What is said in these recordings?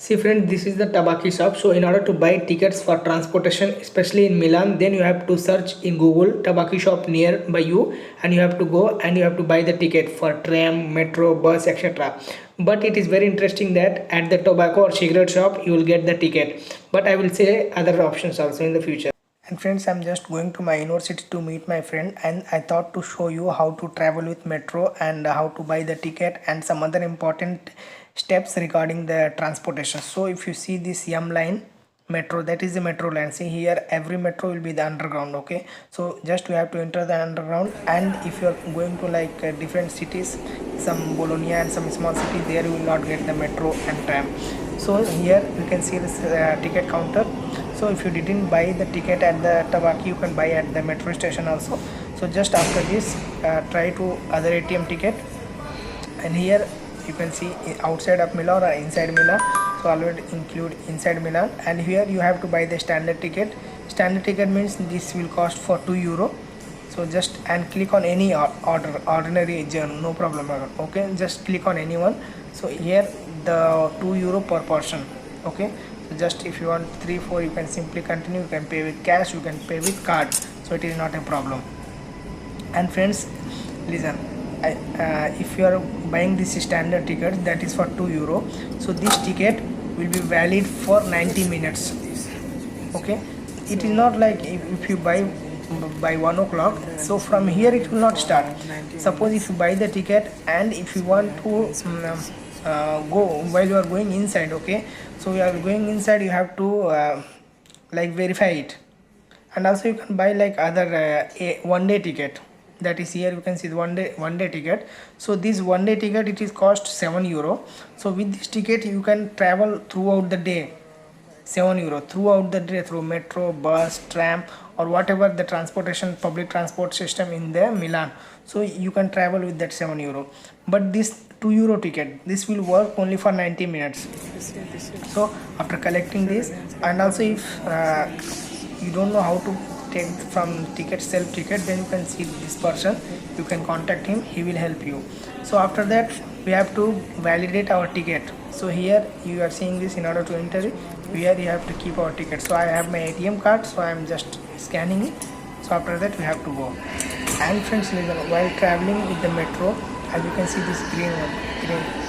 See friend, this is the Tabaki shop. So in order to buy tickets for transportation, especially in Milan, then you have to search in Google Tabaki shop near by you, and you have to go and you have to buy the ticket for tram, metro, bus, etc. But it is very interesting that at the tobacco or cigarette shop you will get the ticket. But I will say other options also in the future. And friends, I'm just going to my university to meet my friend, and I thought to show you how to travel with metro and how to buy the ticket and some other important steps regarding the transportation. So if you see this M line metro, that is the metro line. See here, every metro will be the underground. Okay, so just you have to enter the underground, and if you are going to like different cities, some Bologna and some small city, there you will not get the metro and tram. So here you can see this ticket counter. So if you didn't buy the ticket at the Tabaki, you can buy at the metro station also. So just after this, try to other ATM ticket, and here you can see outside of Milan or inside Milan. So already include inside Milan, and here you have to buy the standard ticket. Standard ticket means this will cost for €2. So just and click on any ordinary journey, no problem at all. Okay, just click on anyone. So here the €2 per person. Okay, so just if you want 3 4, you can simply continue. You can pay with cash, you can pay with card, so it is not a problem. And friends, listen, if you are buying this standard ticket, that is for €2, so this ticket will be valid for 90 minutes. Okay, it is not like if you buy by 1 o'clock, so from here it will not start. Suppose if you buy the ticket and if you want to go while you are going inside, okay, so you are going inside, you have to like verify it. And also you can buy like other a 1 day ticket, that is here you can see the one day ticket. So this 1 day ticket, it is cost €7. So with this ticket you can travel throughout the day, €7 throughout the day through metro, bus, tram, or whatever the transportation public transport system in the Milan. So you can travel with that €7. But this €2 ticket, this will work only for 90 minutes. So after collecting this, and also if you don't know how to take from ticket self ticket, then you can see this person, you can contact him, he will help you. So after that we have to validate our ticket. So here you are seeing this, in order to enter it, here you have to keep our ticket. So I have my ATM card, so I am just scanning it. So after that we have to go. And friends, listen, while traveling with the metro, as you can see this green,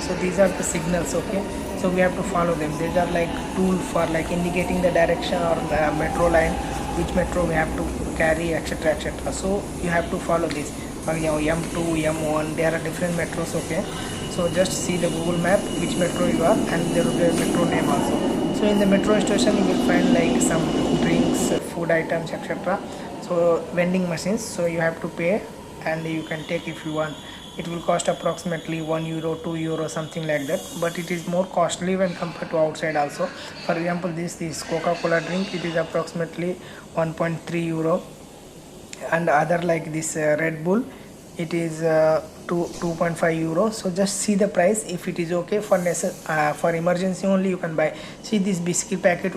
so these are the signals. Okay, so we have to follow them. These are like tool for like indicating the direction or the metro line, which metro we have to carry, etc, etc. So you have to follow this. For example, M2, M1, there are different metros. Okay, so just see the Google map which metro you are, and there will be a metro name also. So in the metro station you will find like some drinks, food items, etc. So vending machines, so you have to pay and you can take if you want. It will cost approximately €1, €2, something like that, but it is more costly when compared to outside also. For example, this Coca-Cola drink, it is approximately €1.3, and other like this Red Bull, it is €2.5. So just see the price, if it is okay for emergency only, you can buy. See this biscuit packet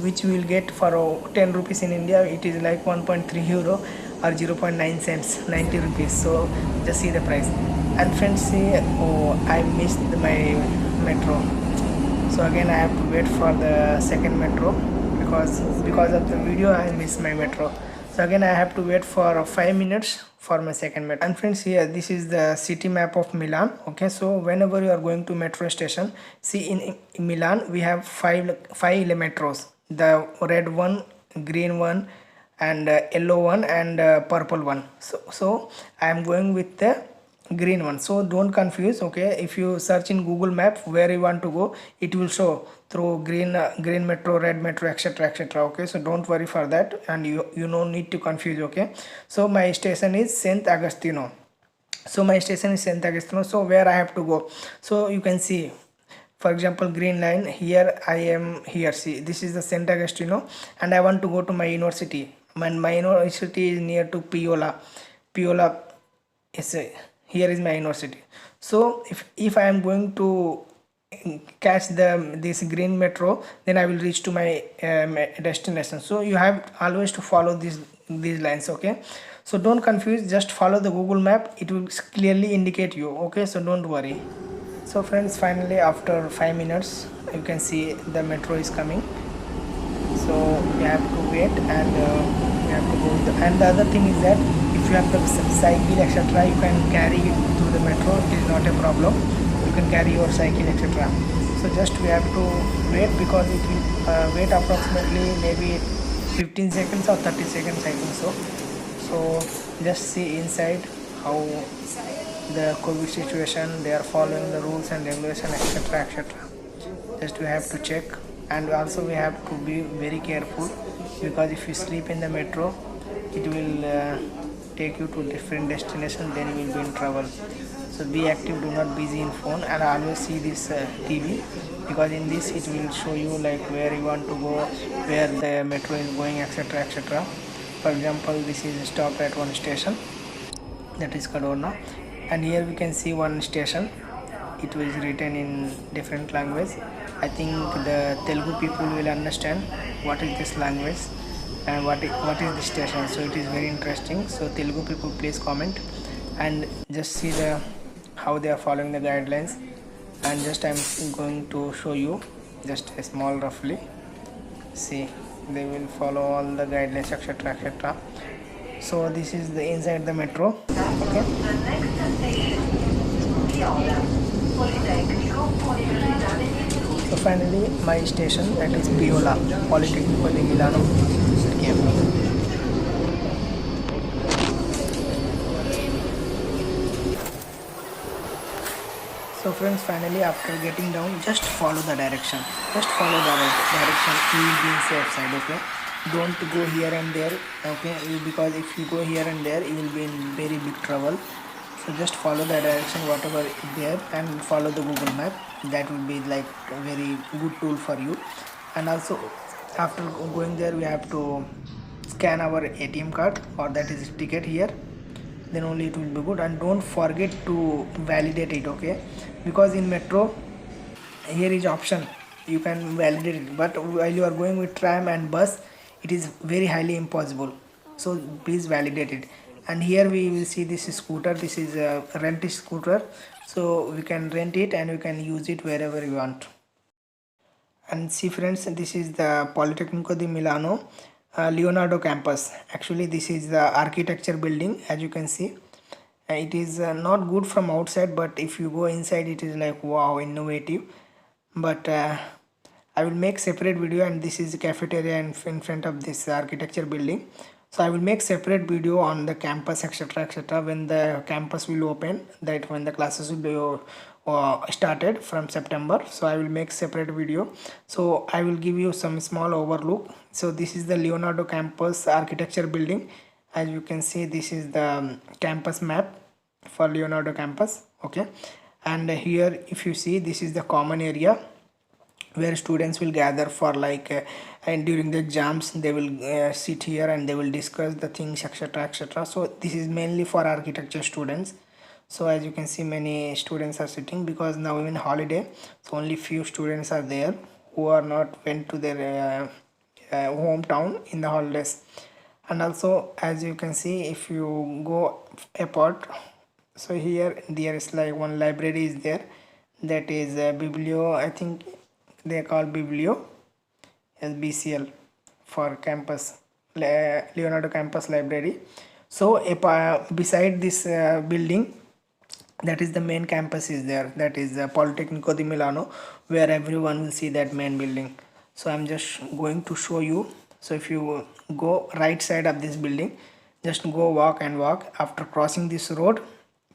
which we will get for 10 rupees in India, it is like €1.3 or 0.9 cents, 90 rupees. So just see the price. And friends, see, oh, I missed my metro. So again I have to wait for the second metro, because of the video I missed my metro. So again I have to wait for 5 minutes for my second metro. And friends, here this is the city map of Milan. Okay, so whenever you are going to metro station, see in Milan we have five metros: the red one, green one, and yellow one, and purple one. So I am going with the green one, so don't confuse. Okay, if you search in Google map where you want to go, it will show through green metro, red metro, etc, etc. Okay, so don't worry for that, and you no need to confuse. Okay, so my station is Sant Agostino. So where I have to go, so you can see, for example, green line, here I am here. See, this is the Sant Agostino, and I want to go to my university. My university is near to Piola is here is my university. So if I am going to catch this green metro, then I will reach to my destination. So you have always to follow these lines. Okay, so don't confuse, just follow the Google map, it will clearly indicate you. Okay, so don't worry. So friends, finally after 5 minutes you can see the metro is coming. So you have to wait, and you have to go and the other thing is that if you have the cycle etc, you can carry it through the metro. It is not a problem, you can carry your cycle etc. So just we have to wait, because it will wait approximately maybe 15 seconds or 30 seconds, I think so. So just see inside how the COVID situation, they are following the rules and regulation etc etc. Just we have to check, and also we have to be very careful, because if you sleep in the metro, it will take you to different destination, then you will be in trouble. So be active, do not busy in phone, and always see this TV, because in this it will show you like where you want to go, where the metro is going etc etc. For example, this is stopped at one station, that is Kadorna, and here we can see one station. It was written in different language. I think the Telugu people will understand what is this language and what is the station. So it is very interesting. So Telugu people, please comment and just see the how they are following the guidelines. And just I'm going to show you just a small roughly. See, they will follow all the guidelines etc etc. So this is the inside the metro. Okay. So finally my station, that is Piola, Politecnico di Milano came. So friends, finally after getting down, just follow the direction. Just follow the direction. You will be in safe side. Okay. Don't go here and there. Okay. Because if you go here and there, you will be in very big trouble. So just follow the direction whatever is there, and follow the Google map. That will be like a very good tool for you. And also after going there, we have to scan our ATM card, or that is ticket here, then only it will be good. And don't forget to validate it. Okay, because in metro here is option, you can validate it, but while you are going with tram and bus, it is very highly impossible. So please validate it. And here we will see this scooter. This is a rent scooter, so we can rent it and we can use it wherever we want. And see friends, this is the Politecnico di Milano Leonardo campus. Actually this is the architecture building. As you can see, it is not good from outside, but if you go inside, it is like wow, innovative. But I will make separate video, and this is the cafeteria in front of this architecture building. So I will make separate video on the campus etc etc when the campus will open, that when the classes will be started from September. So I will make separate video. So I will give you some small overlook. So this is the Leonardo campus architecture building. As you can see, this is the campus map for Leonardo campus. Okay, and here if you see, this is the common area where students will gather for like and during the exams they will sit here and they will discuss the things etc etc. So this is mainly for architecture students. So as you can see, many students are sitting, because now in holiday, so only few students are there who are not went to their hometown in the holidays. And also as you can see, if you go apart, so here there is like one library is there, that is Biblio, I think they call Biblio as BCL for campus Leonardo campus library. So beside this building, that is the main campus is there, that is Politecnico di Milano, where everyone will see that main building. So I'm just going to show you. So if you go right side of this building, just go walk and walk. After crossing this road,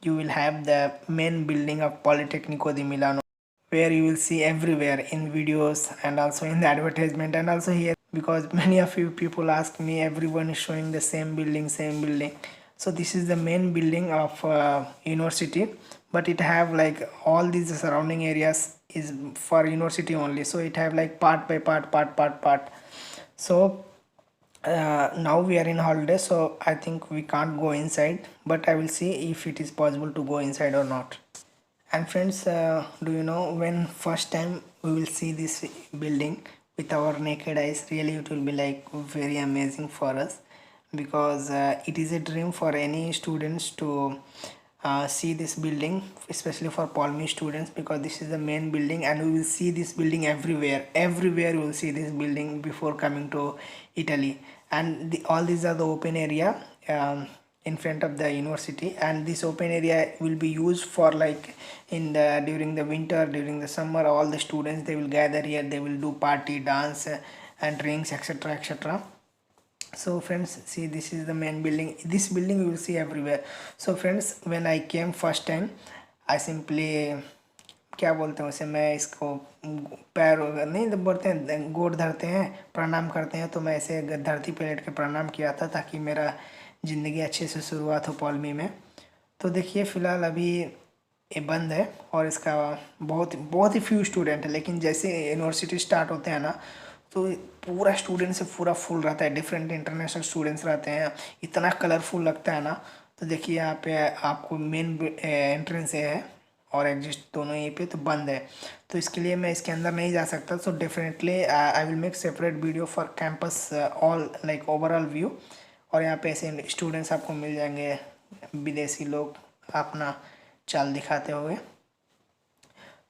you will have the main building of Politecnico di Milano, where you will see everywhere in videos and also in the advertisement and also here, because many of you people ask me, everyone is showing the same building, same building. So this is the main building of university, but it have like all these surrounding areas is for university only. So it have like part by part. So now we are in holiday, so I think we can't go inside, but I will see if it is possible to go inside or not. And friends, do you know, when first time we will see this building with our naked eyes, really it will be like very amazing for us, because it is a dream for any students to see this building, especially for Palmy students, because this is the main building and we will see this building everywhere you will see this building before coming to Italy. And all these are the open area in front of the university, and this open area will be used for like in the during the winter, during the summer, all the students they will gather here, they will do party, dance and drinks, etc, etc. So friends, see, this is the main building. This building you will see everywhere. So friends, when I came first time, I simply क्या बोलते हैं उसे, मैं इसको पैर नहीं तो बोलते हैं गोड़ धरते हैं, प्रणाम करते हैं, तो मैं ऐसे धरती पे लेट के प्रणाम किया था ताकि मेरा ज़िंदगी अच्छे से शुरुआत हो पॉलमी में। तो देखिए फ़िलहाल अभी ये बंद है और इसका बहुत ही फ्यू स्टूडेंट है, लेकिन जैसे यूनिवर्सिटी स्टार्ट होते हैं ना तो पूरा स्टूडेंट से पूरा फुल रहता है, डिफरेंट इंटरनेशनल स्टूडेंट्स रहते हैं, इतना कलरफुल लगता है ना। तो देखिए यहाँ पे आपको मेन एंट्रेंस है और एग्जिट दोनों यहीं पे तो बंद है, तो इसके लिए मैं इसके अंदर नहीं जा सकता। So definitely I will make separate video for campus all like overall view. और यहाँ पे ऐसे स्टूडेंट्स आपको मिल जाएंगे, विदेशी लोग अपना चाल दिखाते हुए।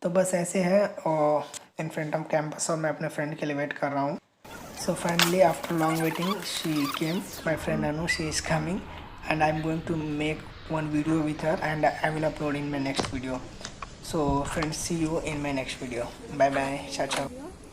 तो बस ऐसे है और इन फ्रंट ऑफ कैंपस, और मैं अपने फ्रेंड के लिए वेट कर रहा हूँ। So finally after long waiting she came, my friend Anu, she is coming and I'm going to make one video with her and I will upload in my next video. So friends, see you in my next video. Bye bye, ciao ciao.